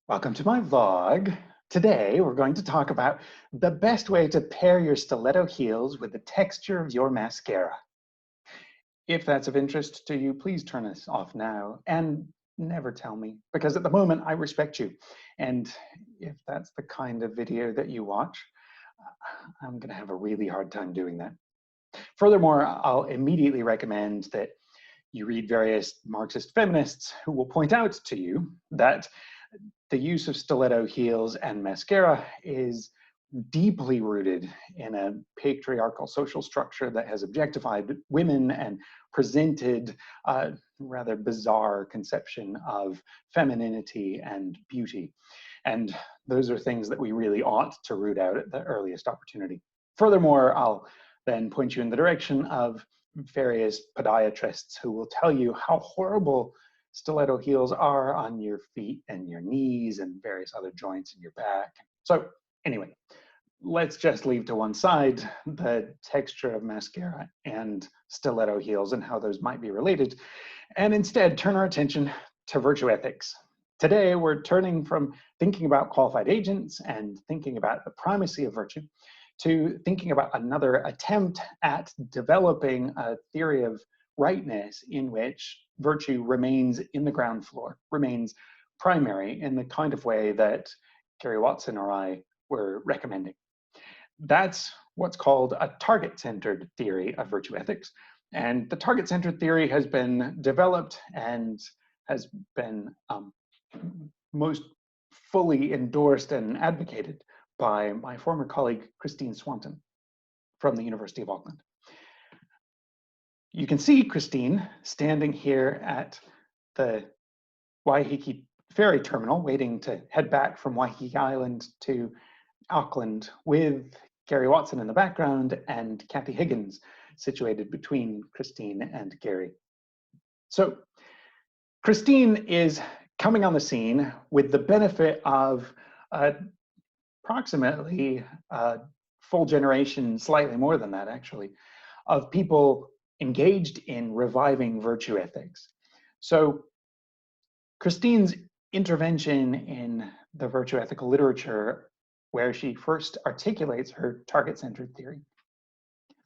Welcome to my vlog. Today, we're going to talk about the best way to pair your stiletto heels with the texture of your mascara. If that's of interest to you, please turn this off now and never tell me, because at the moment I respect you. And if that's the kind of video that you watch, I'm going to have a really hard time doing that. Furthermore, I'll immediately recommend that you read various Marxist feminists who will point out to you that the use of stiletto heels and mascara is deeply rooted in a patriarchal social structure that has objectified women and presented a rather bizarre conception of femininity and beauty. And those are things that we really ought to root out at the earliest opportunity. Furthermore, I'll then point you in the direction of various podiatrists who will tell you how horrible stiletto heels are on your feet and your knees and various other joints in your back. So anyway, let's just leave to one side the texture of mascara and stiletto heels and how those might be related, and instead turn our attention to virtue ethics. Today, we're turning from thinking about qualified agents and thinking about the primacy of virtue to thinking about another attempt at developing a theory of rightness in which virtue remains in the ground floor, remains primary in the kind of way that Gary Watson or I were recommending. That's what's called a target-centered theory of virtue ethics. And the target-centered theory has been developed and has been most fully endorsed and advocated by my former colleague, Christine Swanton from the University of Auckland. You can see Christine standing here at the Waiheke ferry terminal, waiting to head back from Waiheke Island to Auckland, with Gary Watson in the background and Kathy Higgins situated between Christine and Gary. So Christine is coming on the scene with the benefit of approximately a full generation, slightly more than that actually, of people engaged in reviving virtue ethics. So Christine's intervention in the virtue ethical literature, where she first articulates her target-centered theory,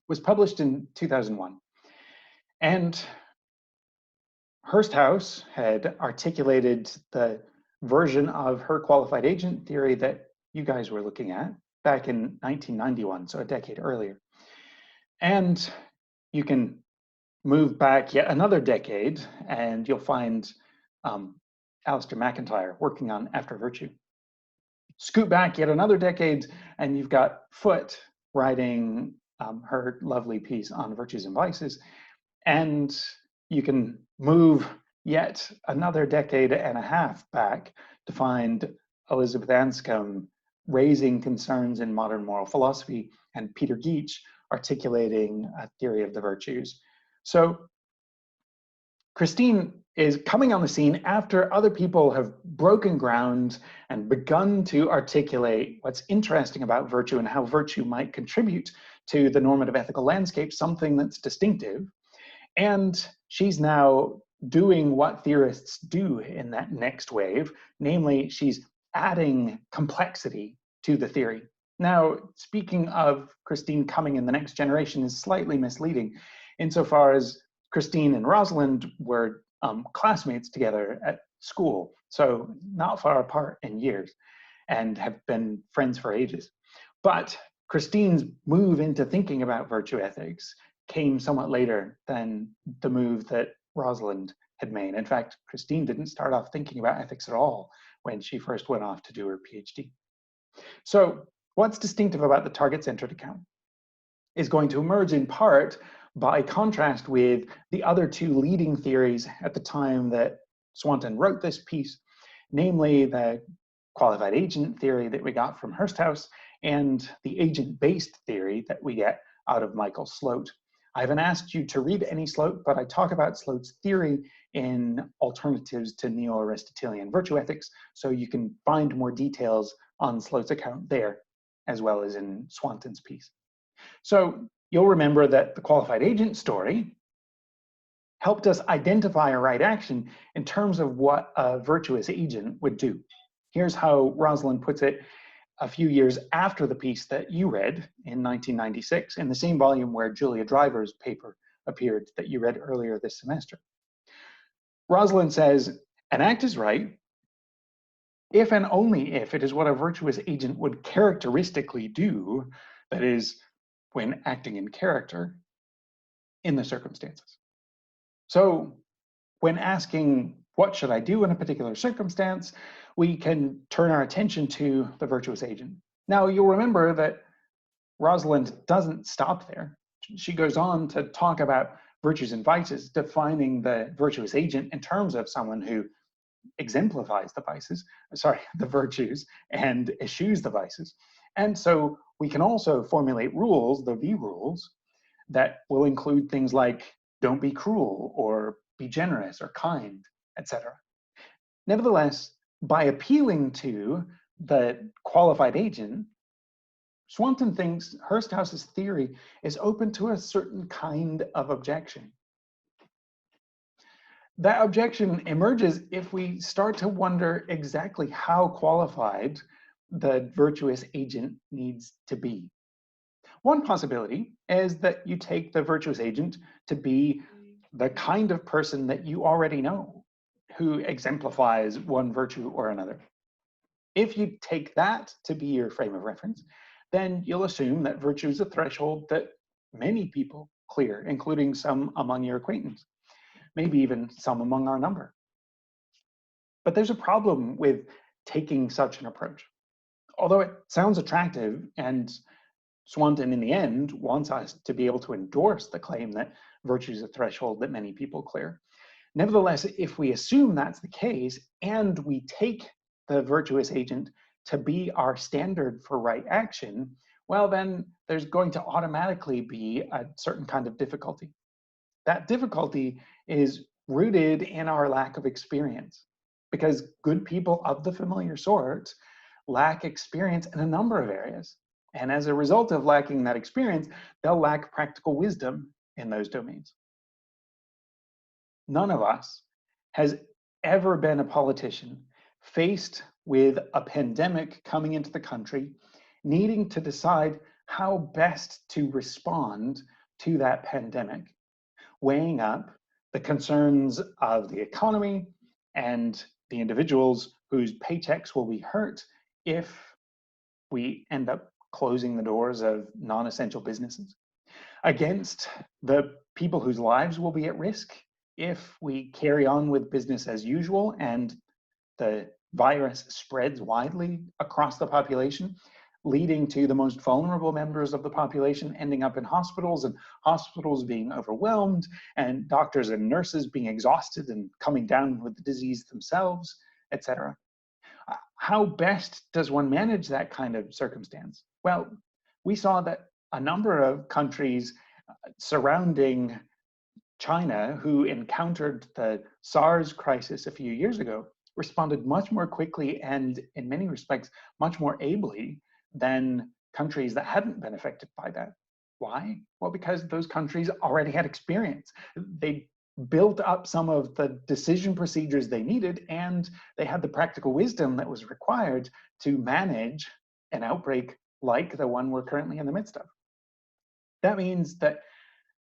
was published in 2001. And Hearst House had articulated the version of her qualified agent theory that you guys were looking at back in 1991, so a decade earlier. And you can move back yet another decade and you'll find Alistair McIntyre working on After Virtue. Scoot back yet another decade and you've got Foote writing her lovely piece on Virtues and Vices. And you can move yet another decade and a half back to find Elizabeth Anscombe raising concerns in modern moral philosophy and Peter Geach articulating a theory of the virtues. So Christine is coming on the scene after other people have broken ground and begun to articulate what's interesting about virtue and how virtue might contribute to the normative ethical landscape, something that's distinctive. And she's now doing what theorists do in that next wave, namely she's adding complexity to the theory. Now, speaking of Christine coming in the next generation is slightly misleading insofar as Christine and Rosalind were classmates together at school, so not far apart in years and have been friends for ages. But Christine's move into thinking about virtue ethics came somewhat later than the move that Rosalind had made. In fact, Christine didn't start off thinking about ethics at all when she first went off to do her PhD. So what's distinctive about the target-centered account is going to emerge in part by contrast with the other two leading theories at the time that Swanton wrote this piece, namely the qualified agent theory that we got from Hearst House and the agent-based theory that we get out of Michael Sloat. I haven't asked you to read any Sloat, but I talk about Sloat's theory in Alternatives to Neo-Aristotelian Virtue Ethics, so you can find more details on Sloat's account there, as well as in Swanton's piece. So you'll remember that the qualified agent story helped us identify a right action in terms of what a virtuous agent would do. Here's how Rosalind puts it a few years after the piece that you read in 1996 in the same volume where Julia Driver's paper appeared that you read earlier this semester. Rosalind says, an act is right if and only if it is what a virtuous agent would characteristically do, that is, when acting in character, in the circumstances. So when asking, what should I do in a particular circumstance, we can turn our attention to the virtuous agent. Now, you'll remember that Rosalind doesn't stop there. She goes on to talk about virtues and vices, defining the virtuous agent in terms of someone who exemplifies the virtues, and eschews the vices. And so we can also formulate rules, the V rules, that will include things like don't be cruel or be generous or kind, etc. Nevertheless, by appealing to the qualified agent, Swanton thinks Hursthouse's theory is open to a certain kind of objection. That objection emerges if we start to wonder exactly how qualified the virtuous agent needs to be. One possibility is that you take the virtuous agent to be the kind of person that you already know, who exemplifies one virtue or another. If you take that to be your frame of reference, then you'll assume that virtue is a threshold that many people clear, including some among your acquaintance, maybe even some among our number. But there's a problem with taking such an approach. Although it sounds attractive, and Swanton in the end wants us to be able to endorse the claim that virtue is a threshold that many people clear. Nevertheless, if we assume that's the case and we take the virtuous agent to be our standard for right action, well, then there's going to automatically be a certain kind of difficulty. That difficulty is rooted in our lack of experience, because good people of the familiar sort lack experience in a number of areas. And as a result of lacking that experience, they'll lack practical wisdom in those domains. None of us has ever been a politician faced with a pandemic coming into the country, needing to decide how best to respond to that pandemic, weighing up the concerns of the economy and the individuals whose paychecks will be hurt if we end up closing the doors of non-essential businesses, against the people whose lives will be at risk if we carry on with business as usual and the virus spreads widely across the population, leading to the most vulnerable members of the population ending up in hospitals, and hospitals being overwhelmed, and doctors and nurses being exhausted and coming down with the disease themselves, etc. How best does one manage that kind of circumstance? Well, we saw that a number of countries surrounding China who encountered the SARS crisis a few years ago responded much more quickly and, in many respects, much more ably than countries that hadn't been affected by that. Why? Well, because those countries already had experience. They built up some of the decision procedures they needed, and they had the practical wisdom that was required to manage an outbreak like the one we're currently in the midst of. That means that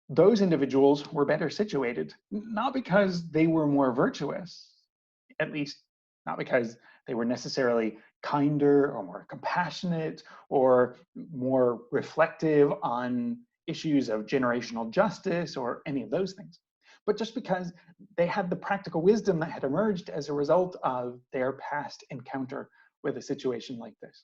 those individuals were better situated, not because they were more virtuous, at least not because they were necessarily kinder or more compassionate or more reflective on issues of generational justice or any of those things, but just because they had the practical wisdom that had emerged as a result of their past encounter with a situation like this.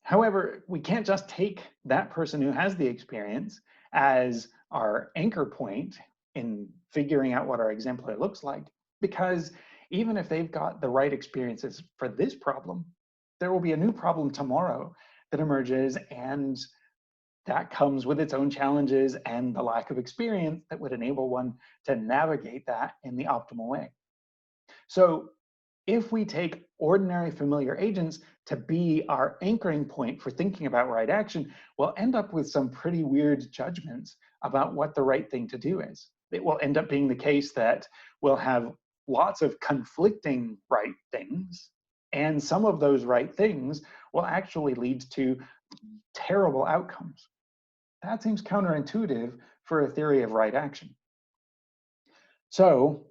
However, we can't just take that person who has the experience as our anchor point in figuring out what our exemplar looks like, because even if they've got the right experiences for this problem, there will be a new problem tomorrow that emerges, and that comes with its own challenges and the lack of experience that would enable one to navigate that in the optimal way. So if we take ordinary familiar agents to be our anchoring point for thinking about right action, we'll end up with some pretty weird judgments about what the right thing to do is. It will end up being the case that we'll have lots of conflicting right things, and some of those right things will actually lead to terrible outcomes. That seems counterintuitive for a theory of right action. So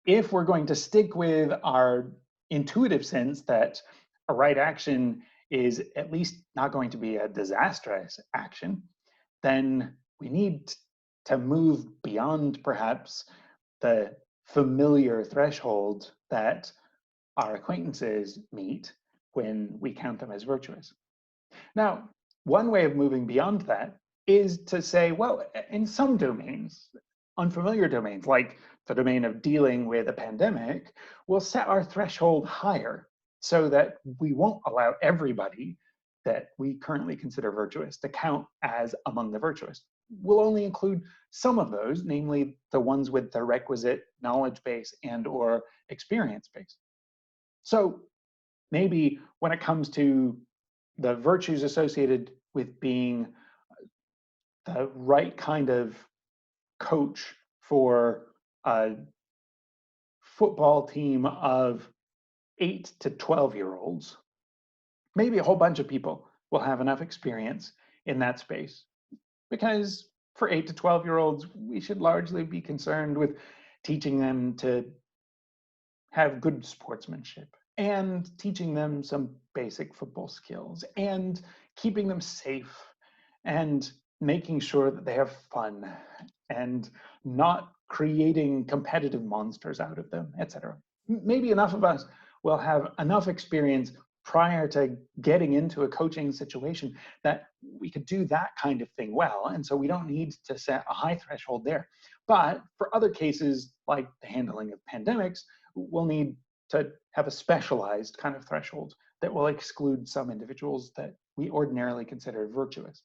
if we're going to stick with our intuitive sense that a right action is at least not going to be a disastrous action, then we need to move beyond perhaps the familiar threshold that our acquaintances meet when we count them as virtuous. Now, one way of moving beyond that is to say, well, in some domains, unfamiliar domains, like the domain of dealing with a pandemic, we'll set our threshold higher so that we won't allow everybody that we currently consider virtuous to count as among the virtuous. We'll only include some of those, namely the ones with the requisite knowledge base and or experience base. So maybe when it comes to the virtues associated with being the right kind of coach for a football team of 8 to 12-year-olds, maybe a whole bunch of people will have enough experience in that space. Because for 8 to 12-year-olds, we should largely be concerned with teaching them to have good sportsmanship and teaching them some basic football skills and keeping them safe and making sure that they have fun and not creating competitive monsters out of them, etc. Maybe enough of us will have enough experience prior to getting into a coaching situation that we could do that kind of thing well. And so we don't need to set a high threshold there. But for other cases, like the handling of pandemics, we'll need to have a specialized kind of threshold that will exclude some individuals that we ordinarily consider virtuous.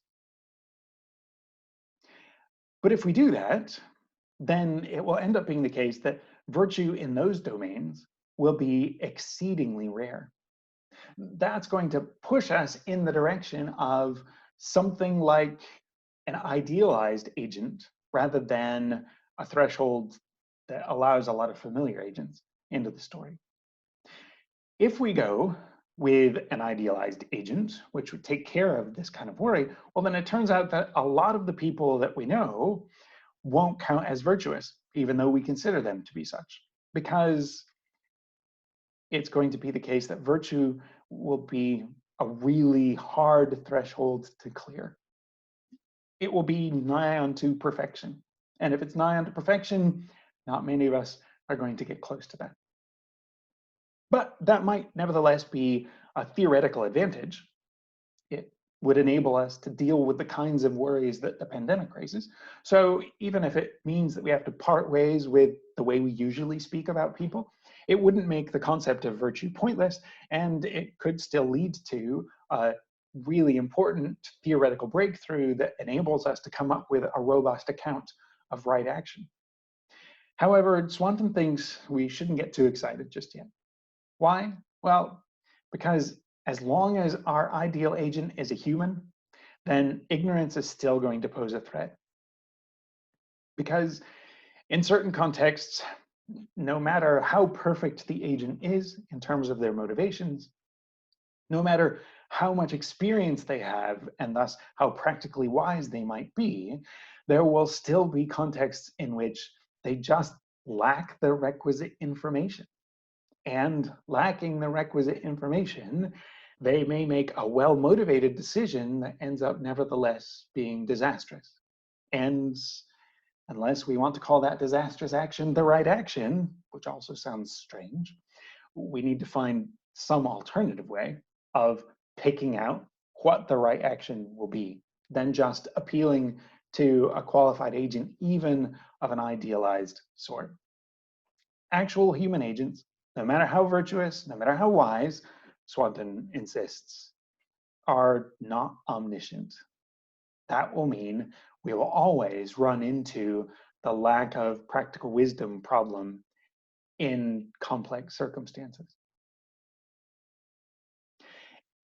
But if we do that, then it will end up being the case that virtue in those domains will be exceedingly rare. That's going to push us in the direction of something like an idealized agent rather than a threshold that allows a lot of familiar agents into the story. If we go with an idealized agent, which would take care of this kind of worry, well, then it turns out that a lot of the people that we know won't count as virtuous, even though we consider them to be such, because it's going to be the case that virtue will be a really hard threshold to clear. It will be nigh unto perfection. And if it's nigh unto perfection, not many of us are going to get close to that. But that might nevertheless be a theoretical advantage. It would enable us to deal with the kinds of worries that the pandemic raises. So even if it means that we have to part ways with the way we usually speak about people, it wouldn't make the concept of virtue pointless, and it could still lead to a really important theoretical breakthrough that enables us to come up with a robust account of right action. However, Swanton thinks we shouldn't get too excited just yet. Why? Well, because as long as our ideal agent is a human, then ignorance is still going to pose a threat. Because in certain contexts, no matter how perfect the agent is in terms of their motivations, no matter how much experience they have and thus how practically wise they might be, there will still be contexts in which they just lack the requisite information. And lacking the requisite information, they may make a well-motivated decision that ends up nevertheless being disastrous. And unless we want to call that disastrous action the right action, which also sounds strange, we need to find some alternative way of picking out what the right action will be than just appealing to a qualified agent, even of an idealized sort. Actual human agents, no matter how virtuous, no matter how wise, Swanton insists, are not omniscient. That will mean we will always run into the lack of practical wisdom problem in complex circumstances.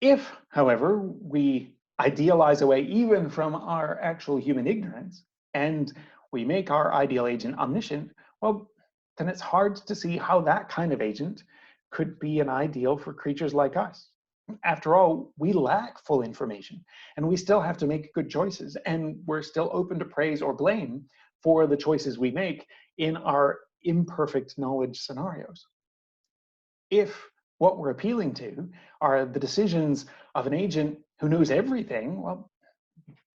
If, however, we idealize away even from our actual human ignorance and we make our ideal agent omniscient, well, then it's hard to see how that kind of agent could be an ideal for creatures like us. After all, we lack full information, and we still have to make good choices, and we're still open to praise or blame for the choices we make in our imperfect knowledge scenarios. If what we're appealing to are the decisions of an agent who knows everything, well,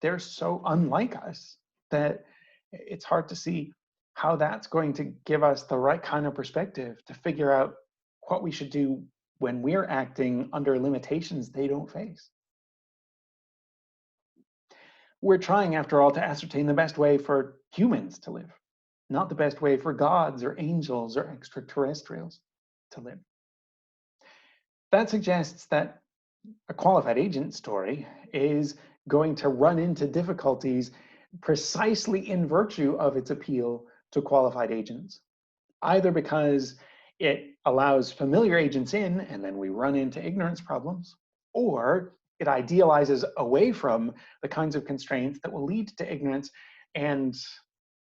they're so unlike us that it's hard to see how that's going to give us the right kind of perspective to figure out what we should do when we're acting under limitations they don't face. We're trying, after all, to ascertain the best way for humans to live, not the best way for gods or angels or extraterrestrials to live. That suggests that a qualified agent story is going to run into difficulties precisely in virtue of its appeal to qualified agents, either because it allows familiar agents in and then we run into ignorance problems, or it idealizes away from the kinds of constraints that will lead to ignorance, and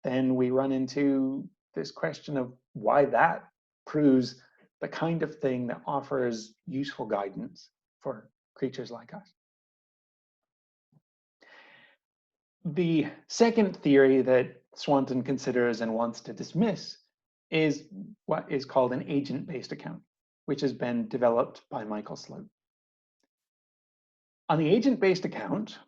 then we run into this question of why that proves the kind of thing that offers useful guidance for creatures like us. The second theory that Swanton considers and wants to dismiss is what is called an agent-based account, which has been developed by Michael Sloat. On the agent-based account,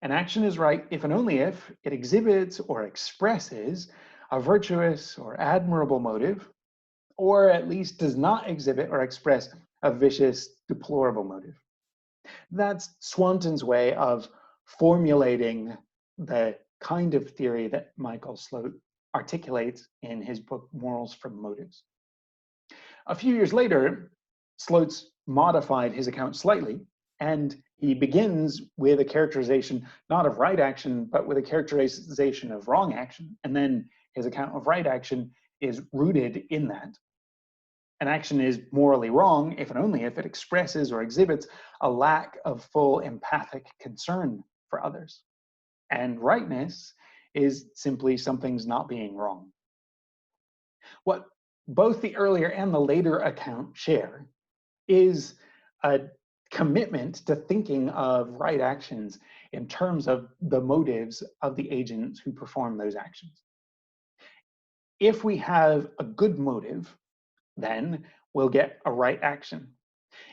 an action is right if and only if it exhibits or expresses a virtuous or admirable motive, or at least does not exhibit or express a vicious, deplorable motive. That's Swanton's way of formulating the kind of theory that Michael Sloat articulates in his book, Morals from Motives. A few years later, Sloat's modified his account slightly, and he begins with a characterization not of right action, but with a characterization of wrong action. And then his account of right action is rooted in that. An action is morally wrong if and only if it expresses or exhibits a lack of full empathic concern for others. And rightness is simply something's not being wrong. What both the earlier and the later account share is a commitment to thinking of right actions in terms of the motives of the agents who perform those actions. If we have a good motive, then we'll get a right action.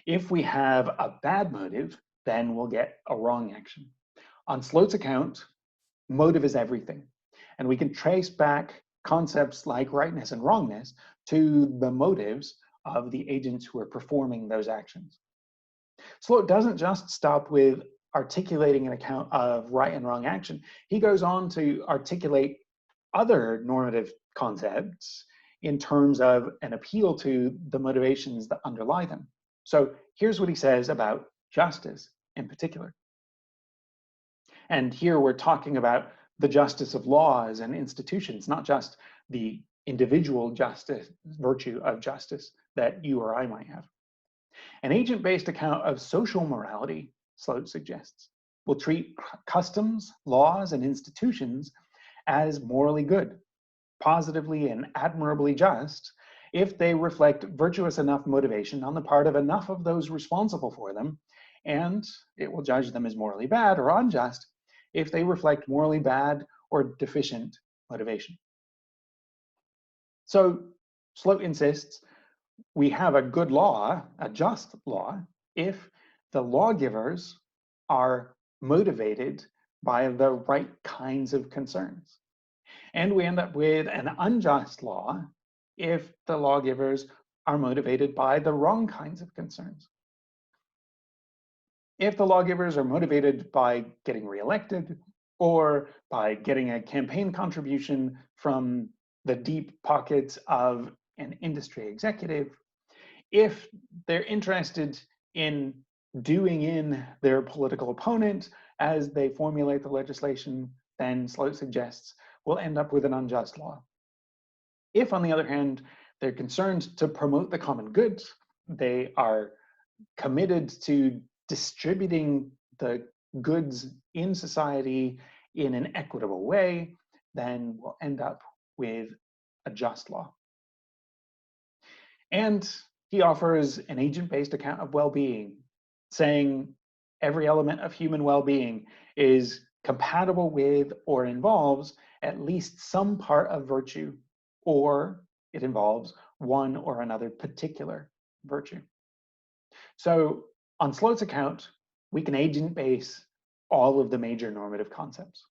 If we have a bad motive, then we'll get a wrong action. On Sloat's account, motive is everything. And we can trace back concepts like rightness and wrongness to the motives of the agents who are performing those actions. Sloat doesn't just stop with articulating an account of right and wrong action. He goes on to articulate other normative concepts in terms of an appeal to the motivations that underlie them. So here's what he says about justice in particular. And here we're talking about the justice of laws and institutions, not just the individual justice, virtue of justice that you or I might have. An agent-based account of social morality, Sloat suggests, will treat customs, laws, and institutions as morally good, positively and admirably just, if they reflect virtuous enough motivation on the part of enough of those responsible for them, and it will judge them as morally bad or unjust if they reflect morally bad or deficient motivation. So Sloat insists we have a good law, a just law, if the lawgivers are motivated by the right kinds of concerns. And we end up with an unjust law if the lawgivers are motivated by the wrong kinds of concerns. If the lawgivers are motivated by getting reelected or by getting a campaign contribution from the deep pockets of an industry executive, if they're interested in doing in their political opponent as they formulate the legislation, then Sloat suggests we'll end up with an unjust law. If, on the other hand, they're concerned to promote the common good, they are committed to distributing the goods in society in an equitable way, then we'll end up with a just law. And he offers an agent-based account of well-being, saying every element of human well-being is compatible with or involves at least some part of virtue, or it involves one or another particular virtue. So on Sloat's account, we can agent base all of the major normative concepts.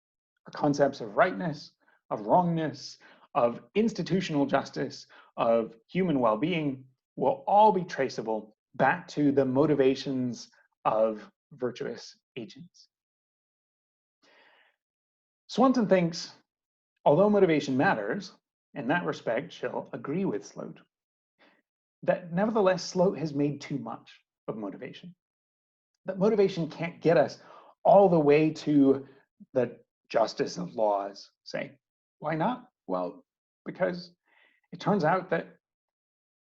Our concepts of rightness, of wrongness, of institutional justice, of human well-being will all be traceable back to the motivations of virtuous agents. Swanton thinks, although motivation matters, in that respect, she'll agree with Sloat, that nevertheless, Sloat has made too much of motivation. That motivation can't get us all the way to the justice of laws, say. Why not? Well, because it turns out that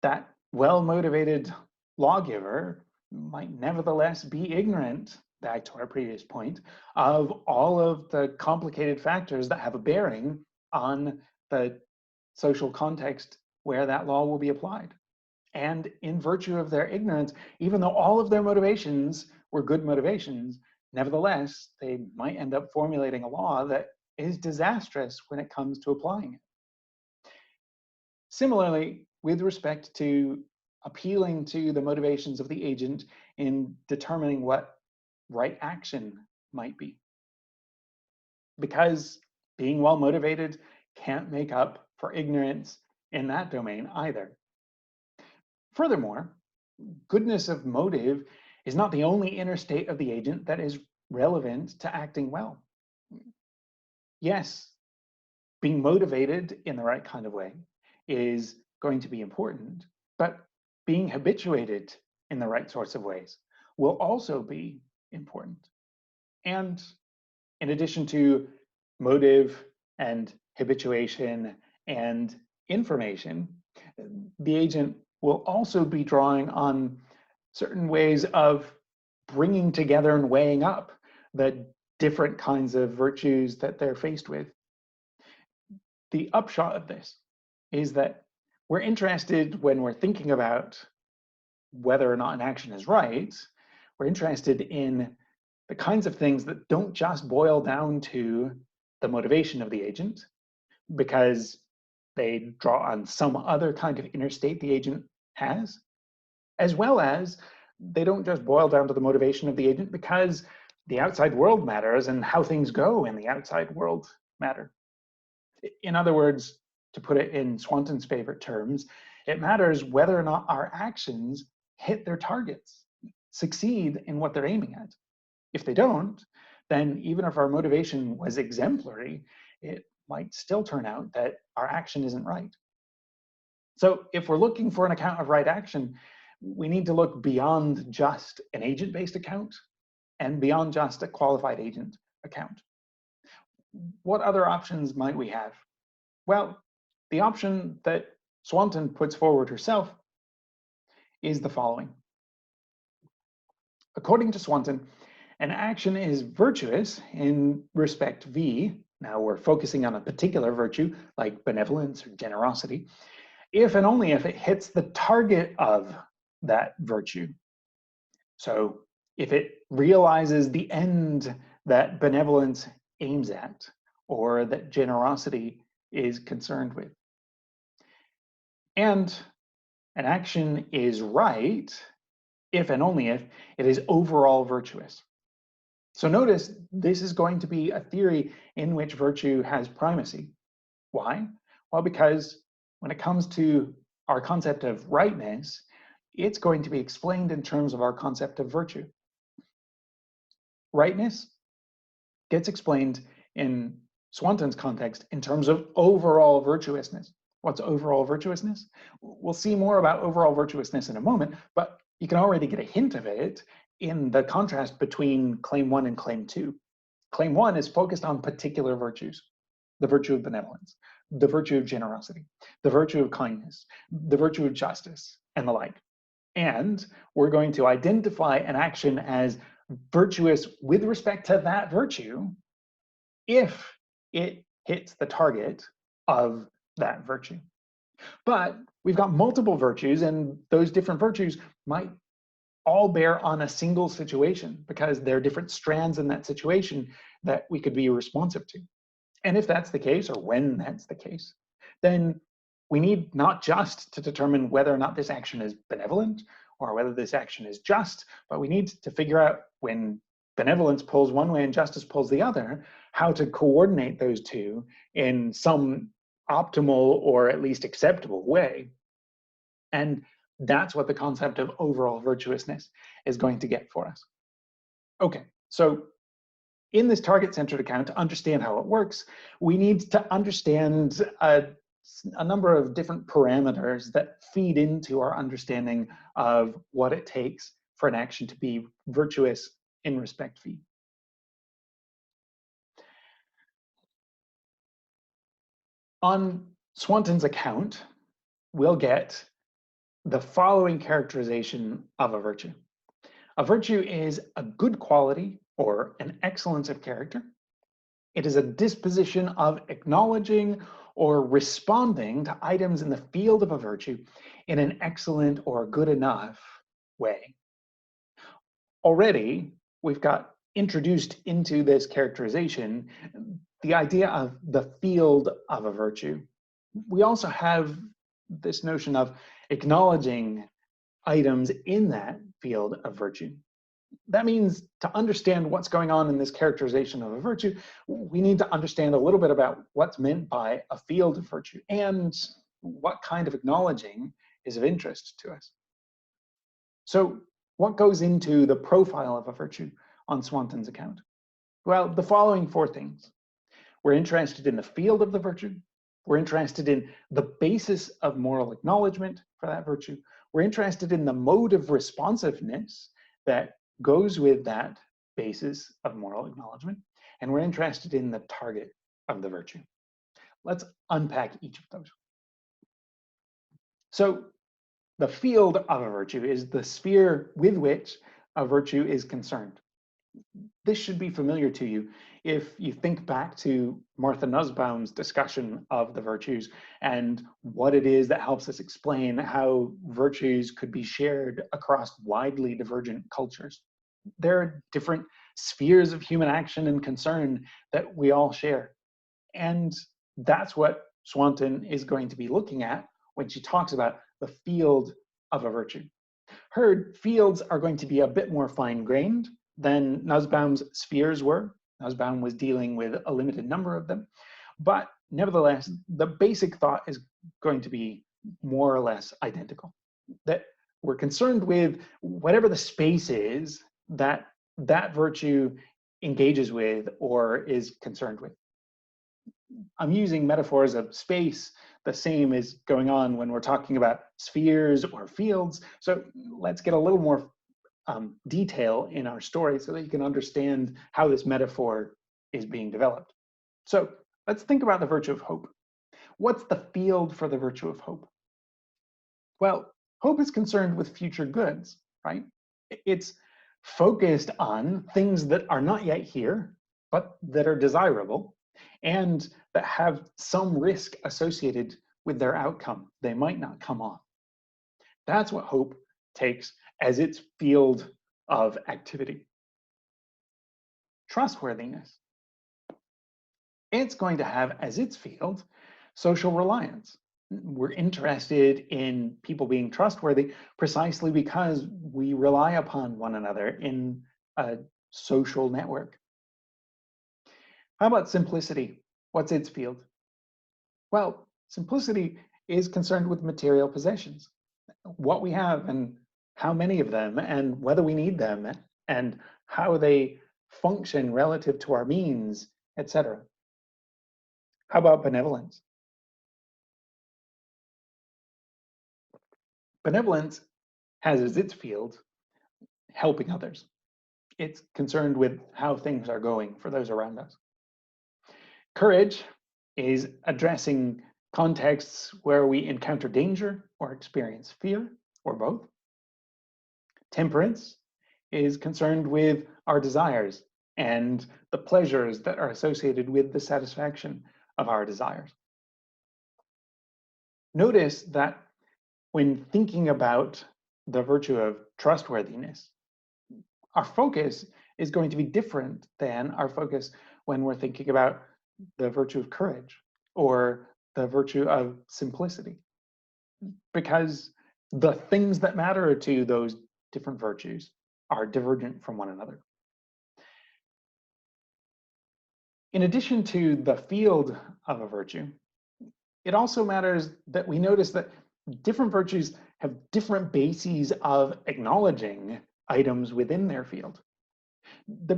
that well-motivated lawgiver might nevertheless be ignorant, back to our previous point, of all of the complicated factors that have a bearing on the social context where that law will be applied. And in virtue of their ignorance, even though all of their motivations were good motivations, nevertheless, they might end up formulating a law that is disastrous when it comes to applying it. Similarly, with respect to appealing to the motivations of the agent in determining what right action might be. Because being well motivated can't make up for ignorance in that domain either. Furthermore, goodness of motive is not the only inner state of the agent that is relevant to acting well. Yes, being motivated in the right kind of way is going to be important, but being habituated in the right sorts of ways will also be important. And in addition to motive and habituation and information, the agent will also be drawing on certain ways of bringing together and weighing up the different kinds of virtues that they're faced with. The upshot of this is that we're interested, when we're thinking about whether or not an action is right, we're interested in the kinds of things that don't just boil down to the motivation of the agent, because they draw on some other kind of inner state the agent has, as well as they don't just boil down to the motivation of the agent because the outside world matters and how things go in the outside world matter. In other words, to put it in Swanton's favorite terms, it matters whether or not our actions hit their targets, succeed in what they're aiming at. If they don't, then even if our motivation was exemplary, it might still turn out that our action isn't right. So if we're looking for an account of right action, we need to look beyond just an agent-based account and beyond just a qualified agent account. What other options might we have? Well, the option that Swanton puts forward herself is the following. According to Swanton, an action is virtuous in respect V, now we're focusing on a particular virtue like benevolence or generosity, if and only if it hits the target of that virtue. So if it realizes the end that benevolence aims at, or that generosity is concerned with. And an action is right if and only if it is overall virtuous. So notice this is going to be a theory in which virtue has primacy. Why? Well, because when it comes to our concept of rightness, it's going to be explained in terms of our concept of virtue. Rightness gets explained in Swanton's context in terms of overall virtuousness. What's overall virtuousness? We'll see more about overall virtuousness in a moment, but you can already get a hint of it in the contrast between claim 1 and claim 2. Claim 1 is focused on particular virtues: the virtue of benevolence, the virtue of generosity, the virtue of kindness, the virtue of justice, and the like. And we're going to identify an action as virtuous with respect to that virtue if it hits the target of that virtue. But we've got multiple virtues, and those different virtues might all bear on a single situation because there are different strands in that situation that we could be responsive to. And if that's the case, or when that's the case, then we need not just to determine whether or not this action is benevolent or whether this action is just, but we need to figure out when benevolence pulls one way and justice pulls the other, how to coordinate those two in some optimal or at least acceptable way. And that's what the concept of overall virtuousness is going to get for us. Okay, so in this target-centered account, to understand how it works, we need to understand a number of different parameters that feed into our understanding of what it takes for an action to be virtuous in respect fee. On Swanton's account, we'll get the following characterization of a virtue. A virtue is a good quality or an excellence of character. It is a disposition of acknowledging or responding to items in the field of a virtue in an excellent or good enough way. Already, we've got introduced into this characterization the idea of the field of a virtue. We also have this notion of acknowledging items in that field of virtue. That means to understand what's going on in this characterization of a virtue, we need to understand a little bit about what's meant by a field of virtue and what kind of acknowledging is of interest to us. So what goes into the profile of a virtue on Swanton's account? Well, the following four things. We're interested in the field of the virtue. We're interested in the basis of moral acknowledgement for that virtue. We're interested in the mode of responsiveness that goes with that basis of moral acknowledgement. And we're interested in the target of the virtue. Let's unpack each of those. So the field of a virtue is the sphere with which a virtue is concerned. This should be familiar to you if you think back to Martha Nussbaum's discussion of the virtues and what it is that helps us explain how virtues could be shared across widely divergent cultures. There are different spheres of human action and concern that we all share. And that's what Swanton is going to be looking at when she talks about the field of a virtue. Her fields are going to be a bit more fine-grained than Nussbaum's spheres were. Nussbaum was dealing with a limited number of them. But nevertheless, the basic thought is going to be more or less identical. That we're concerned with whatever the space is that that virtue engages with or is concerned with. I'm using metaphors of space, the same is going on when we're talking about spheres or fields. So let's get a little more detail in our story so that you can understand how this metaphor is being developed. So let's think about the virtue of hope. What's the field for the virtue of hope? Well, hope is concerned with future goods, right? It's focused on things that are not yet here, but that are desirable and that have some risk associated with their outcome. They might not come off. That's what hope takes as its field of activity. Trustworthiness. It's going to have as its field social reliance. We're interested in people being trustworthy precisely because we rely upon one another in a social network. How about simplicity? What's its field? Well, simplicity is concerned with material possessions, what we have and how many of them and whether we need them and how they function relative to our means, etc. How about benevolence? Benevolence has as its field helping others. It's concerned with how things are going for those around us. Courage is addressing contexts where we encounter danger or experience fear, or both. Temperance is concerned with our desires and the pleasures that are associated with the satisfaction of our desires. Notice that when thinking about the virtue of trustworthiness, our focus is going to be different than our focus when we're thinking about the virtue of courage or the virtue of simplicity, because the things that matter to those different virtues are divergent from one another. In addition to the field of a virtue, it also matters that we notice that different virtues have different bases of acknowledging items within their field. The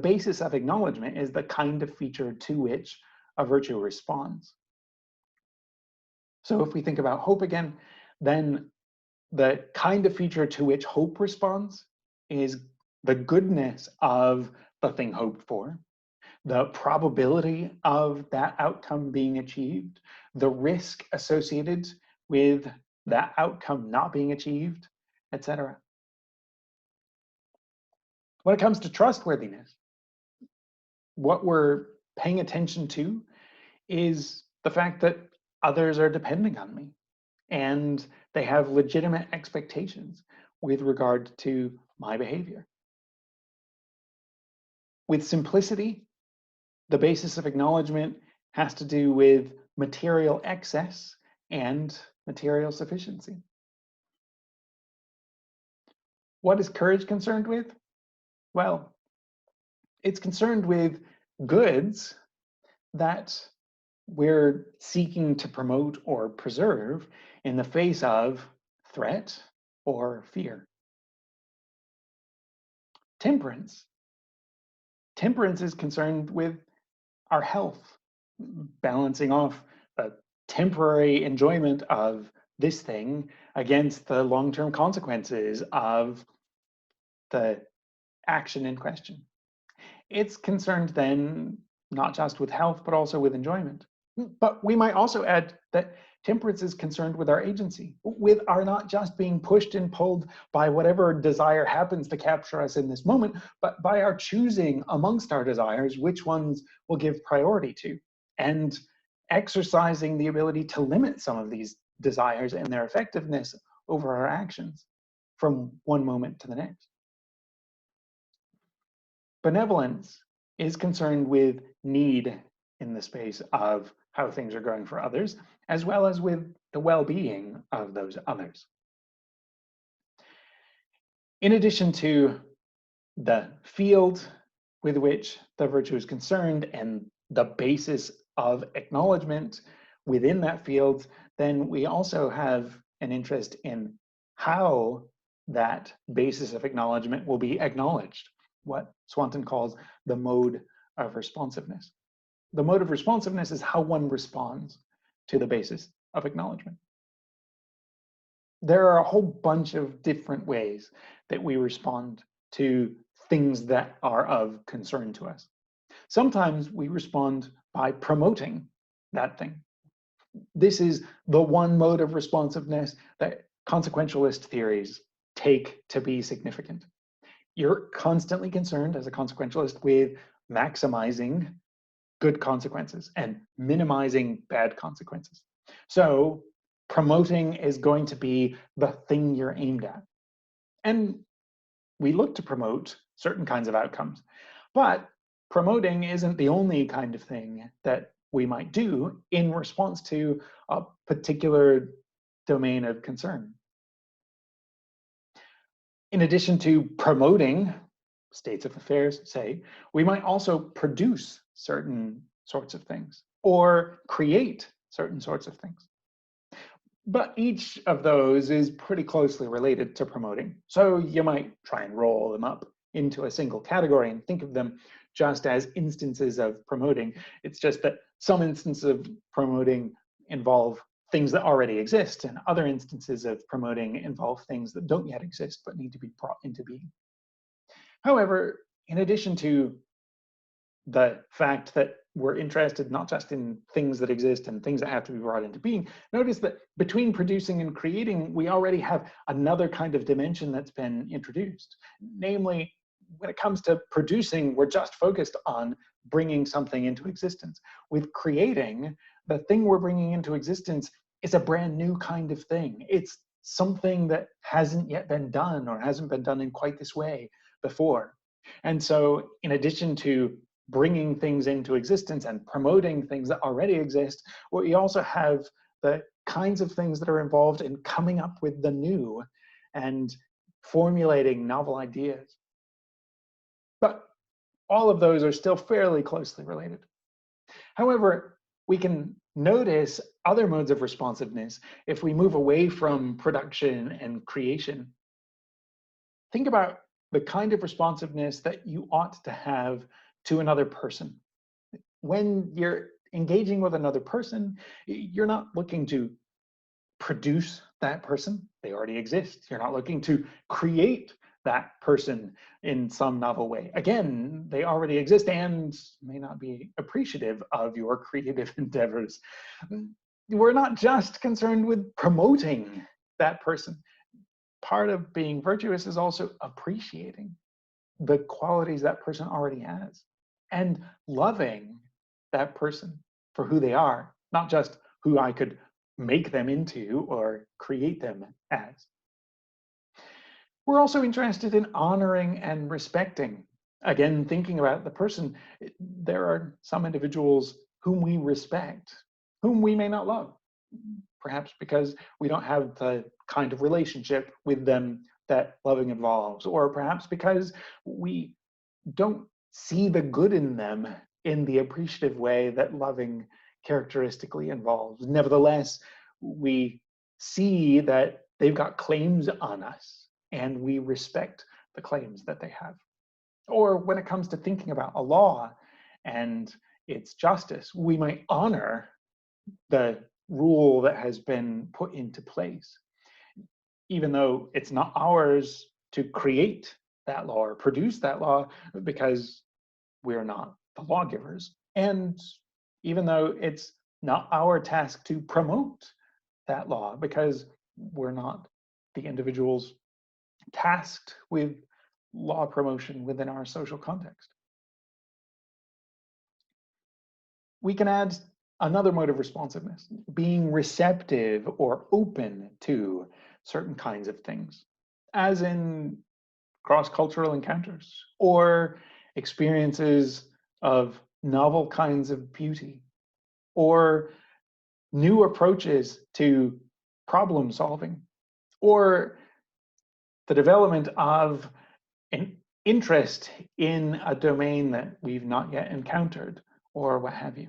basis of acknowledgement is the kind of feature to which a virtue responds. So if we think about hope again, then the kind of feature to which hope responds is the goodness of the thing hoped for, the probability of that outcome being achieved, the risk associated with that outcome not being achieved, etc. When it comes to trustworthiness, what we're paying attention to is the fact that others are depending on me and they have legitimate expectations with regard to my behavior. With simplicity, the basis of acknowledgement has to do with material excess and material sufficiency. What is courage concerned with? Well, it's concerned with goods that we're seeking to promote or preserve in the face of threat or fear. Temperance. Temperance is concerned with our health, balancing off the temporary enjoyment of this thing against the long-term consequences of the action in question. It's concerned then not just with health, but also with enjoyment. But we might also add that temperance is concerned with our agency, with our not just being pushed and pulled by whatever desire happens to capture us in this moment, but by our choosing amongst our desires which ones we'll give priority to, and exercising the ability to limit some of these desires and their effectiveness over our actions from one moment to the next. Benevolence is concerned with need in the space of how things are going for others, as well as with the well-being of those others. In addition to the field with which the virtue is concerned and the basis of acknowledgement within that field, then we also have an interest in how that basis of acknowledgement will be acknowledged, what Swanton calls the mode of responsiveness. The mode of responsiveness is how one responds to the basis of acknowledgement. There are a whole bunch of different ways that we respond to things that are of concern to us. Sometimes we respond by promoting that thing. This is the one mode of responsiveness that consequentialist theories take to be significant. You're constantly concerned as a consequentialist with maximizing good consequences and minimizing bad consequences. So promoting is going to be the thing you're aimed at. And we look to promote certain kinds of outcomes, but promoting isn't the only kind of thing that we might do in response to a particular domain of concern. In addition to promoting states of affairs, say, we might also produce certain sorts of things or create certain sorts of things. But each of those is pretty closely related to promoting. So you might try and roll them up into a single category and think of them just as instances of promoting. It's just that some instances of promoting involve things that already exist, and other instances of promoting involve things that don't yet exist but need to be brought into being. However, in addition to the fact that we're interested not just in things that exist and things that have to be brought into being, notice that between producing and creating, we already have another kind of dimension that's been introduced. Namely, when it comes to producing, we're just focused on bringing something into existence. With creating, the thing we're bringing into existence is a brand new kind of thing. It's something that hasn't yet been done or hasn't been done in quite this way before. And so, in addition to bringing things into existence and promoting things that already exist, we also have the kinds of things that are involved in coming up with the new and formulating novel ideas. But all of those are still fairly closely related. However, we can notice other modes of responsiveness if we move away from production and creation. Think about the kind of responsiveness that you ought to have to another person. When you're engaging with another person, you're not looking to produce that person. They already exist. You're not looking to create that person in some novel way. Again, they already exist and may not be appreciative of your creative endeavors. We're not just concerned with promoting that person. Part of being virtuous is also appreciating the qualities that person already has and loving that person for who they are, not just who I could make them into or create them as. We're also interested in honoring and respecting. Again, thinking about the person, there are some individuals whom we respect, whom we may not love, perhaps because we don't have the kind of relationship with them that loving involves, or perhaps because we don't see the good in them in the appreciative way that loving characteristically involves. Nevertheless, we see that they've got claims on us and we respect the claims that they have. Or when it comes to thinking about a law and its justice, we might honor the rule that has been put into place, even though it's not ours to create that law or produce that law, because we're not the lawgivers. And even though it's not our task to promote that law, because we're not the individuals tasked with law promotion within our social context. We can add another mode of responsiveness, being receptive or open to certain kinds of things, as in cross-cultural encounters or experiences of novel kinds of beauty or new approaches to problem solving or the development of an interest in a domain that we've not yet encountered or what have you.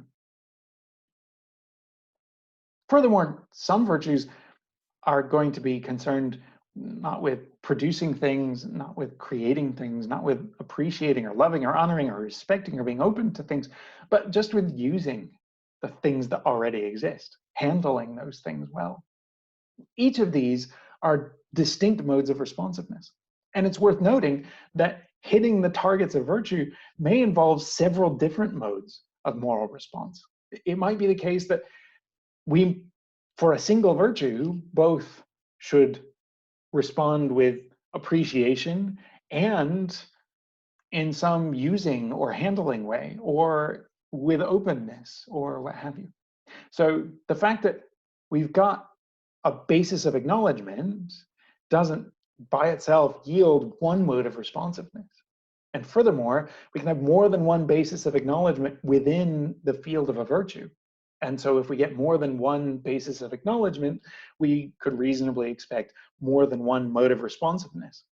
Furthermore, some virtues are going to be concerned not with producing things, not with creating things, not with appreciating or loving or honoring or respecting or being open to things, but just with using the things that already exist, handling those things well. Each of these are distinct modes of responsiveness. And it's worth noting that hitting the targets of virtue may involve several different modes of moral response. It might be the case that we, for a single virtue, both should respond with appreciation and in some using or handling way, or with openness, or what have you. So the fact that we've got a basis of acknowledgement doesn't by itself yield one mode of responsiveness. And furthermore, we can have more than one basis of acknowledgement within the field of a virtue. And so if we get more than one basis of acknowledgement, we could reasonably expect more than one mode of responsiveness.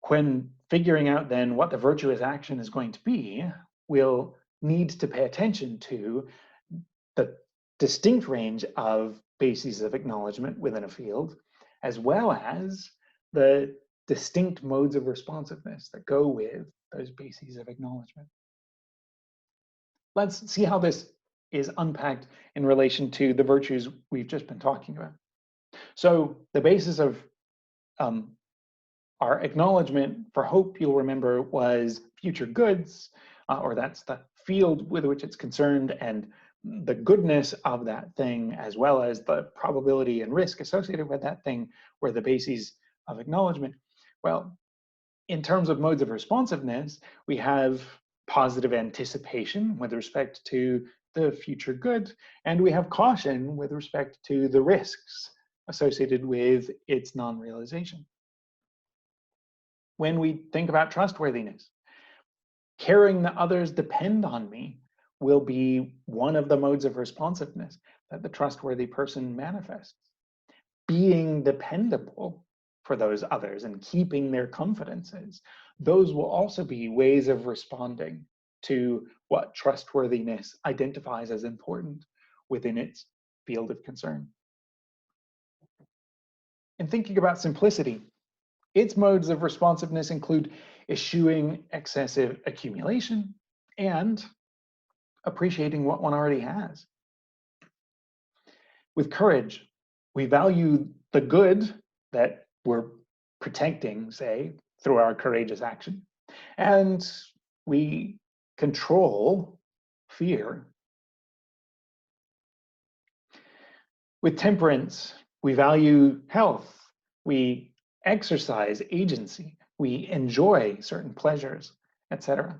When figuring out then what the virtuous action is going to be, we'll need to pay attention to the distinct range of bases of acknowledgement within a field, as well as the distinct modes of responsiveness that go with those bases of acknowledgement. Let's see how this is unpacked in relation to the virtues we've just been talking about. So the basis of our acknowledgement for hope, you'll remember, was future goods, or that's the field with which it's concerned, and the goodness of that thing, as well as the probability and risk associated with that thing, were the bases of acknowledgement. Well, in terms of modes of responsiveness, we have positive anticipation with respect to the future good, and we have caution with respect to the risks associated with its non-realization. When we think about trustworthiness, caring that others depend on me will be one of the modes of responsiveness that the trustworthy person manifests. Being dependable for those others and keeping their confidences, those will also be ways of responding to what trustworthiness identifies as important within its field of concern. And thinking about simplicity, its modes of responsiveness include eschewing excessive accumulation and appreciating what one already has. With courage, we value the good that we're protecting, say, through our courageous action, and we control fear. With temperance, we value health, we exercise agency, we enjoy certain pleasures, etc.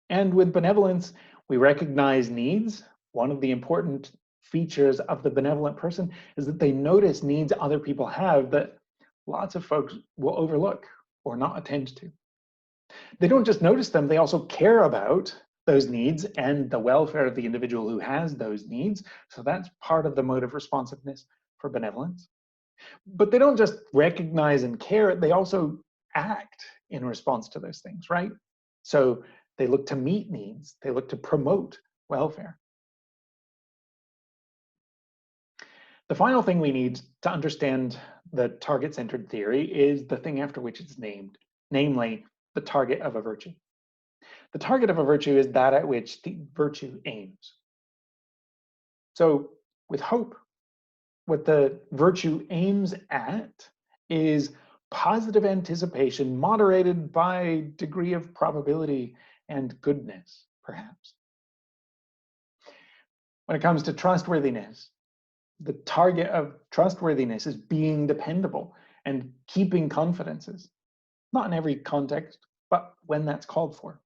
And with benevolence, we recognize needs. One of the important features of the benevolent person is that they notice needs other people have that lots of folks will overlook or not attend to. They don't just notice them, they also care about those needs and the welfare of the individual who has those needs. So that's part of the mode of responsiveness for benevolence. But they don't just recognize and care, they also act in response to those things, right? So they look to meet needs, they look to promote welfare. The final thing we need to understand the target-centered theory is the thing after which it's named, namely the target of a virtue. The target of a virtue is that at which the virtue aims. So with hope, what the virtue aims at is positive anticipation moderated by degree of probability and goodness, perhaps. When it comes to trustworthiness, the target of trustworthiness is being dependable and keeping confidences. Not in every context, but when that's called for.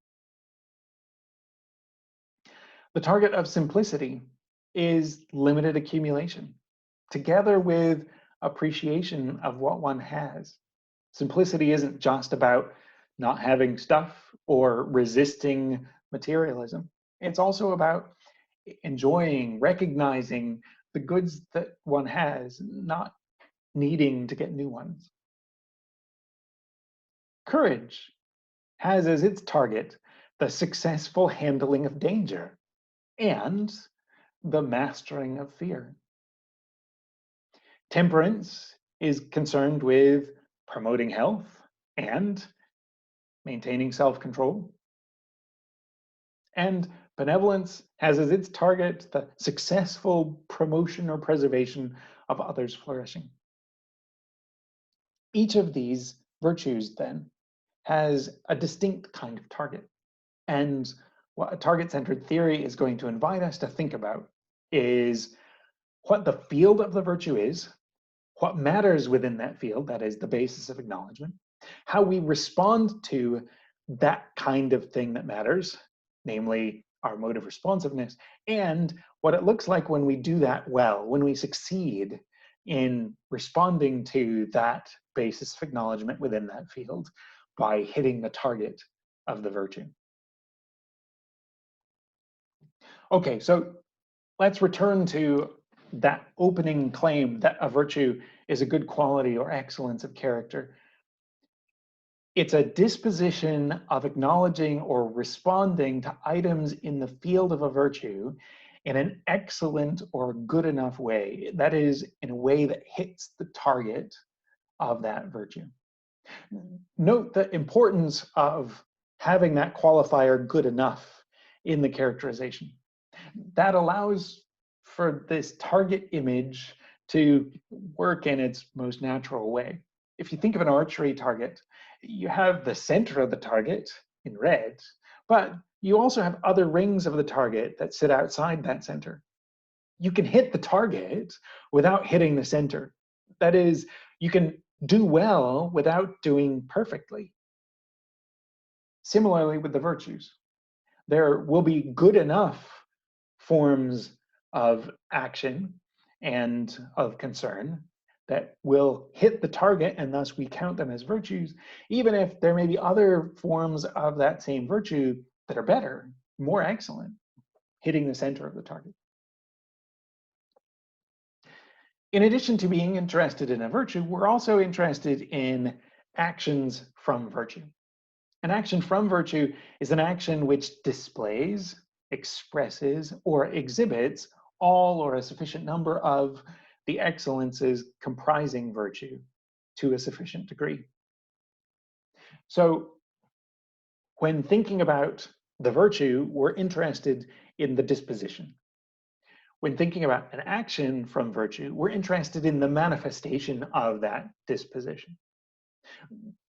The target of simplicity is limited accumulation, together with appreciation of what one has. Simplicity isn't just about not having stuff or resisting materialism. It's also about enjoying, recognizing the goods that one has, not needing to get new ones. Courage has as its target the successful handling of danger and the mastering of fear. Temperance is concerned with promoting health and maintaining self-control. And benevolence has as its target the successful promotion or preservation of others' flourishing. Each of these virtues, then, has a distinct kind of target. And what a target-centered theory is going to invite us to think about is what the field of the virtue is, what matters within that field, that is the basis of acknowledgement, how we respond to that kind of thing that matters, namely our mode of responsiveness, and what it looks like when we do that well, when we succeed in responding to that basis of acknowledgement within that field by hitting the target of the virtue. Okay, so let's return to that opening claim that a virtue is a good quality or excellence of character. It's a disposition of acknowledging or responding to items in the field of a virtue in an excellent or good enough way. That is, in a way that hits the target of that virtue. Note the importance of having that qualifier good enough in the characterization. That allows for this target image to work in its most natural way. If you think of an archery target, you have the center of the target in red, but you also have other rings of the target that sit outside that center. You can hit the target without hitting the center. That is, you can do well without doing perfectly. Similarly with the virtues, there will be good enough forms of action and of concern that will hit the target, and thus we count them as virtues, even if there may be other forms of that same virtue that are better, more excellent, hitting the center of the target. In addition to being interested in a virtue, we're also interested in actions from virtue. An action from virtue is an action which displays, expresses, or exhibits all or a sufficient number of the excellences comprising virtue to a sufficient degree. So when thinking about the virtue, we're interested in the disposition. When thinking about an action from virtue, we're interested in the manifestation of that disposition.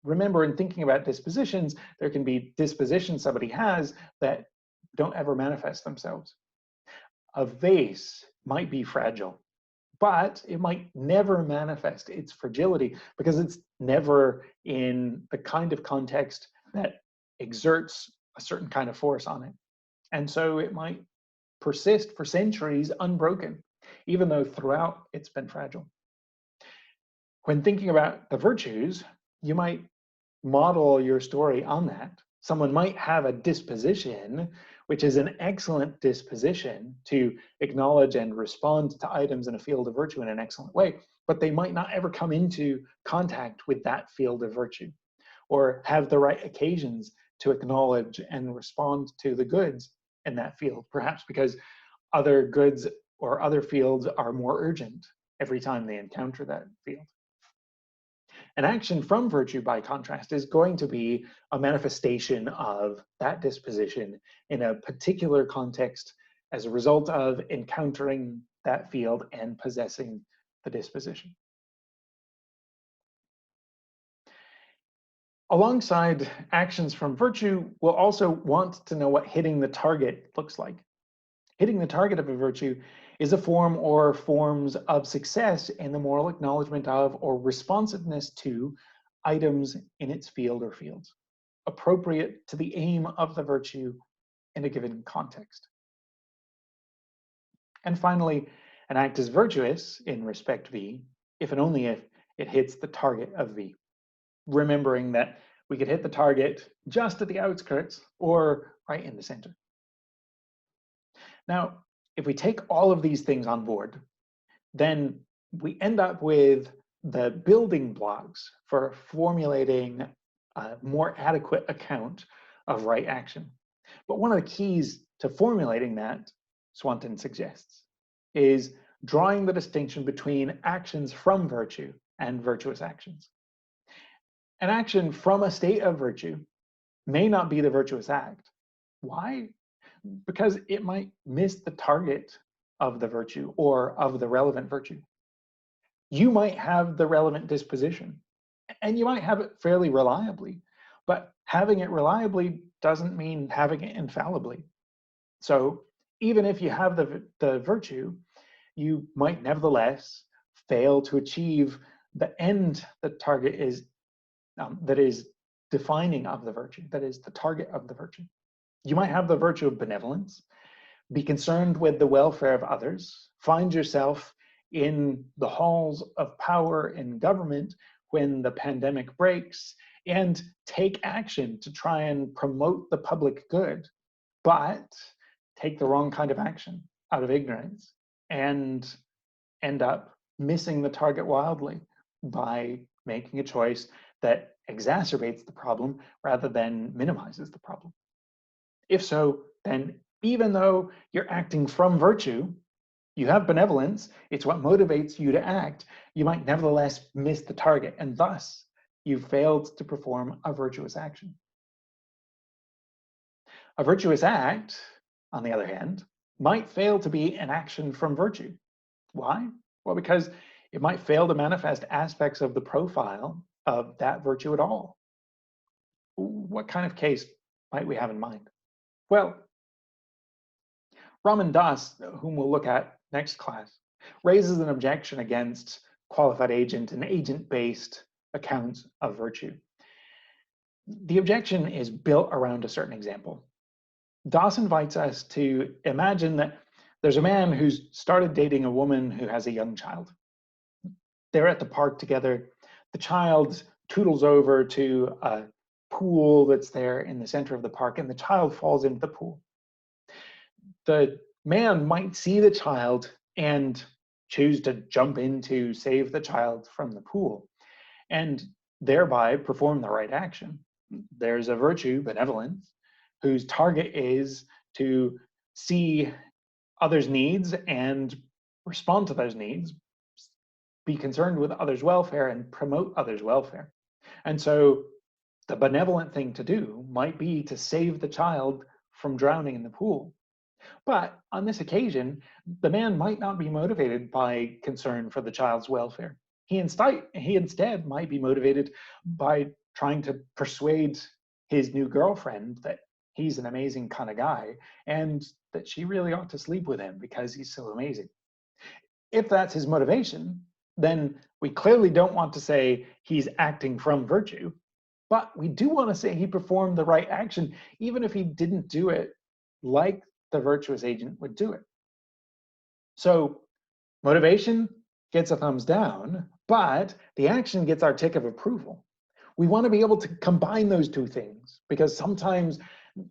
Remember, in thinking about dispositions, there can be dispositions somebody has that don't ever manifest themselves. A vase might be fragile, but it might never manifest its fragility because it's never in the kind of context that exerts a certain kind of force on it. And so it might persist for centuries unbroken, even though throughout it's been fragile. When thinking about the virtues, you might model your story on that. Someone might have a disposition, which is an excellent disposition to acknowledge and respond to items in a field of virtue in an excellent way, but they might not ever come into contact with that field of virtue or have the right occasions to acknowledge and respond to the goods in that field, perhaps because other goods or other fields are more urgent every time they encounter that field. An action from virtue, by contrast, is going to be a manifestation of that disposition in a particular context as a result of encountering that field and possessing the disposition. Alongside actions from virtue, we'll also want to know what hitting the target looks like. Hitting the target of a virtue is a form or forms of success in the moral acknowledgement of or responsiveness to items in its field or fields, appropriate to the aim of the virtue in a given context. And finally, an act is virtuous in respect V if and only if it hits the target of V, remembering that we could hit the target just at the outskirts or right in the center. Now, if we take all of these things on board, then we end up with the building blocks for formulating a more adequate account of right action. But one of the keys to formulating that, Swanton suggests, is drawing the distinction between actions from virtue and virtuous actions. An action from a state of virtue may not be the virtuous act. Why? Because it might miss the target of the virtue or of the relevant virtue. You might have the relevant disposition, and you might have it fairly reliably, but having it reliably doesn't mean having it infallibly. So even if you have the virtue, you might nevertheless fail to achieve the end the target is that is defining of the virtue, that is the target of the virtue. You might have the virtue of benevolence, be concerned with the welfare of others, find yourself in the halls of power in government when the pandemic breaks, and take action to try and promote the public good, but take the wrong kind of action out of ignorance and end up missing the target wildly by making a choice that exacerbates the problem rather than minimizes the problem. If so, then even though you're acting from virtue, you have benevolence, it's what motivates you to act, you might nevertheless miss the target, and thus you failed to perform a virtuous action. A virtuous act, on the other hand, might fail to be an action from virtue. Why? Well, because it might fail to manifest aspects of the profile of that virtue at all. What kind of case might we have in mind? Well, Raman Das, whom we'll look at next class, raises an objection against qualified agent and agent-based accounts of virtue. The objection is built around a certain example. Das invites us to imagine that There's a man who's started dating a woman who has a young child. They're at the park together. The child toodles over to a pool that's there in the center of the park, and the child falls into the pool. The man might see the child and choose to jump in to save the child from the pool and thereby perform the right action. There's a virtue, benevolence, whose target is to see others' needs and respond to those needs, be concerned with others' welfare and promote others' welfare. And so the benevolent thing to do might be to save the child from drowning in the pool. But on this occasion, the man might not be motivated by concern for the child's welfare. He instead might be motivated by trying to persuade his new girlfriend that he's an amazing kind of guy and that she really ought to sleep with him because he's so amazing. If that's his motivation, then we clearly don't want to say he's acting from virtue, but we do want to say he performed the right action, even if he didn't do it like the virtuous agent would do it. So motivation gets a thumbs down, but the action gets our tick of approval. We want to be able to combine those two things because sometimes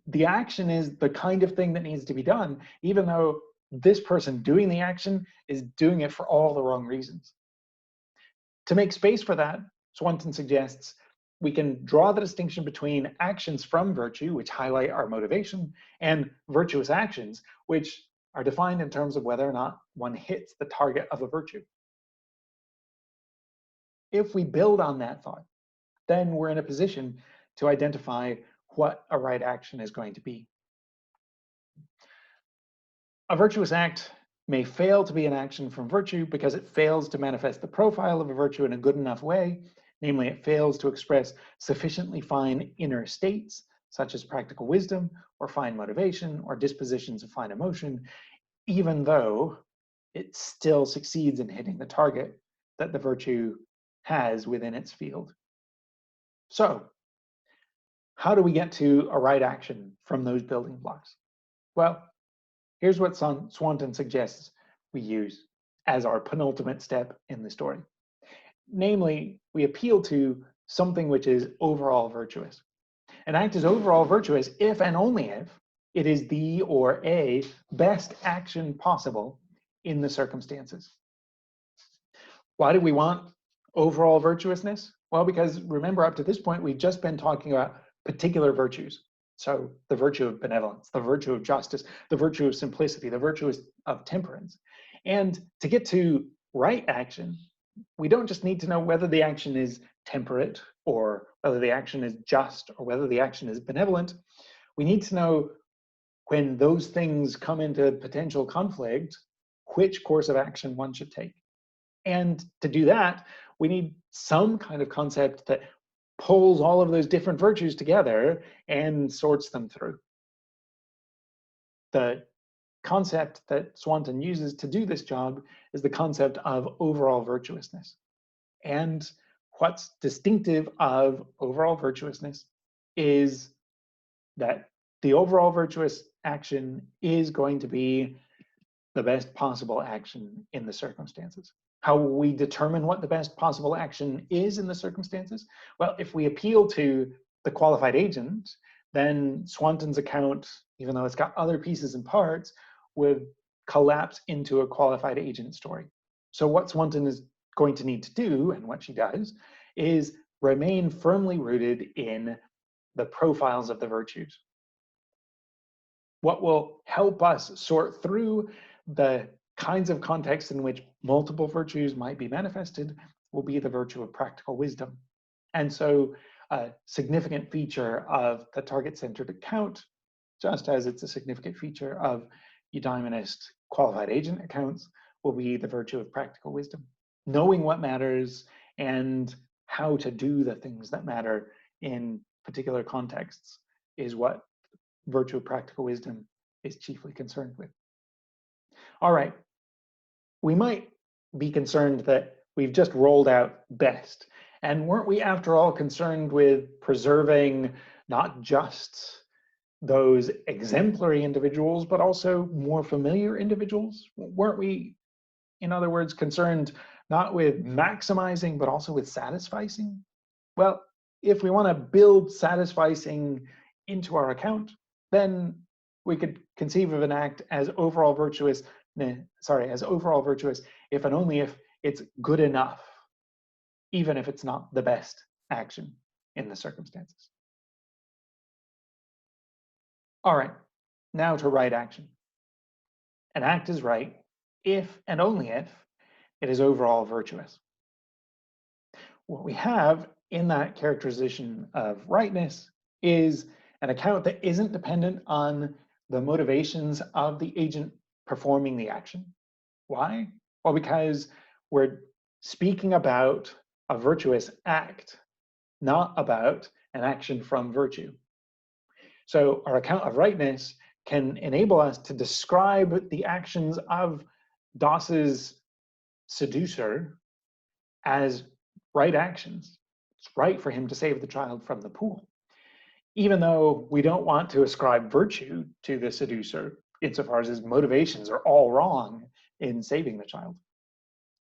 the action is the kind of thing that needs to be done, even though this person doing the action is doing it for all the wrong reasons. To make space for that, Swanton suggests we can draw the distinction between actions from virtue, which highlight our motivation, and virtuous actions, which are defined in terms of whether or not one hits the target of a virtue. If we build on that thought, then we're in a position to identify what a right action is going to be. A virtuous act may fail to be an action from virtue because it fails to manifest the profile of a virtue in a good enough way. Namely, it fails to express sufficiently fine inner states, such as practical wisdom, or fine motivation, or dispositions of fine emotion, even though it still succeeds in hitting the target that the virtue has within its field. So, how do we get to a right action from those building blocks? Well, here's what Swanton suggests we use as our penultimate step in the story. Namely, we appeal to something which is overall virtuous. An act is overall virtuous if and only if it is the or a best action possible in the circumstances. Why do we want overall virtuousness? Well, because remember, up to this point, we've just been talking about particular virtues. So the virtue of benevolence, the virtue of justice, the virtue of simplicity, the virtue of temperance. And to get to right action, we don't just need to know whether the action is temperate or whether the action is just or whether the action is benevolent. We need to know when those things come into potential conflict, which course of action one should take. And to do that, we need some kind of concept that pulls all of those different virtues together and sorts them through. The concept that Swanton uses to do this job is the concept of overall virtuousness. And what's distinctive of overall virtuousness is that the overall virtuous action is going to be the best possible action in the circumstances. How will we determine what the best possible action is in the circumstances? Well, if we appeal to the qualified agent, then Swanton's account, even though it's got other pieces and parts, would collapse into a qualified agent story. So what Swanton is going to need to do, and what she does, is remain firmly rooted in the profiles of the virtues. What will help us sort through the kinds of contexts in which multiple virtues might be manifested will be the virtue of practical wisdom. And so a significant feature of the target-centered account, just as it's a significant feature of eudaemonist qualified agent accounts, will be the virtue of practical wisdom. Knowing what matters and how to do the things that matter in particular contexts is what virtue of practical wisdom is chiefly concerned with. All right, we might be concerned that we've just rolled out best. And weren't we, after all, concerned with preserving not just those exemplary individuals, but also more familiar individuals? Weren't we, in other words, concerned not with maximizing, but also with satisficing? Well, if we want to build satisficing into our account, then we could conceive of an act as overall virtuous, as overall virtuous if and only if it's good enough, even if it's not the best action in the circumstances. All right, now to right action. An act is right if and only if it is overall virtuous. What we have in that characterization of rightness is an account that isn't dependent on the motivations of the agent performing the action. Why? Well, because we're speaking about a virtuous act, not about an action from virtue. So our account of rightness can enable us to describe the actions of Doss's seducer as right actions. It's right for him to save the child from the pool, even though we don't want to ascribe virtue to the seducer insofar as his motivations are all wrong in saving the child.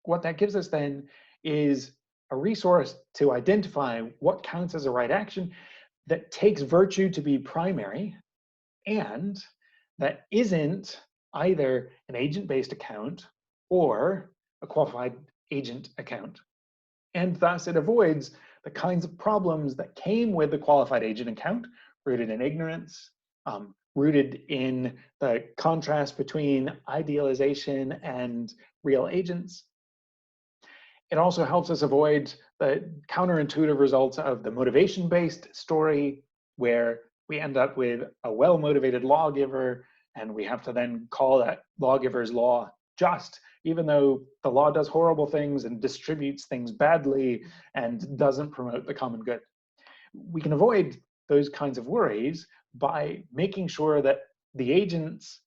What that gives us then is a resource to identify what counts as a right action that takes virtue to be primary and that isn't either an agent-based account or a qualified agent account. And thus it avoids the kinds of problems that came with the qualified agent account, rooted in ignorance, rooted in the contrast between idealization and real agents. It also helps us avoid the counterintuitive results of the motivation-based story, where we end up with a well-motivated lawgiver, and we have to then call that lawgiver's law just, even though the law does horrible things and distributes things badly and doesn't promote the common good. We can avoid those kinds of worries by making sure that the agents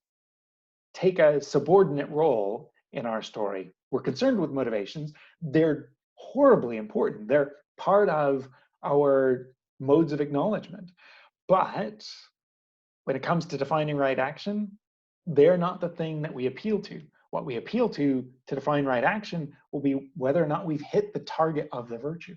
take a subordinate role in our story. We're concerned with motivations. They're horribly important. They're part of our modes of acknowledgement. But when it comes to defining right action, they're not the thing that we appeal to. What we appeal to define right action will be whether or not we've hit the target of the virtue.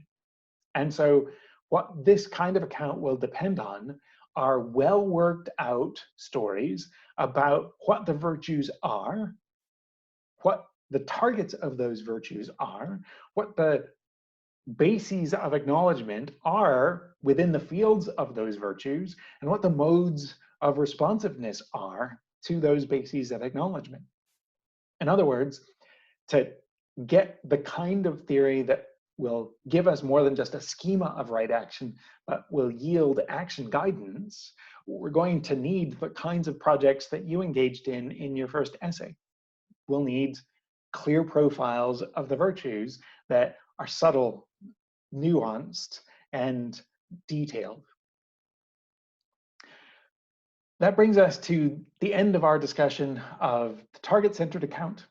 And so what this kind of account will depend on are well worked out stories about what the virtues are, what the targets of those virtues are, what the bases of acknowledgement are within the fields of those virtues, and what the modes of responsiveness are to those bases of acknowledgement. In other words, to get the kind of theory that will give us more than just a schema of right action, but will yield action guidance, we're going to need the kinds of projects that you engaged in your first essay. We'll need clear profiles of the virtues that are subtle, nuanced, and detailed. That brings us to the end of our discussion of the target-centered account.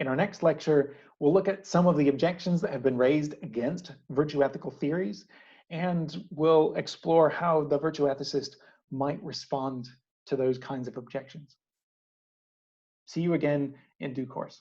In our next lecture, we'll look at some of the objections that have been raised against virtue ethical theories, and we'll explore how the virtue ethicist might respond to those kinds of objections. See you again in due course.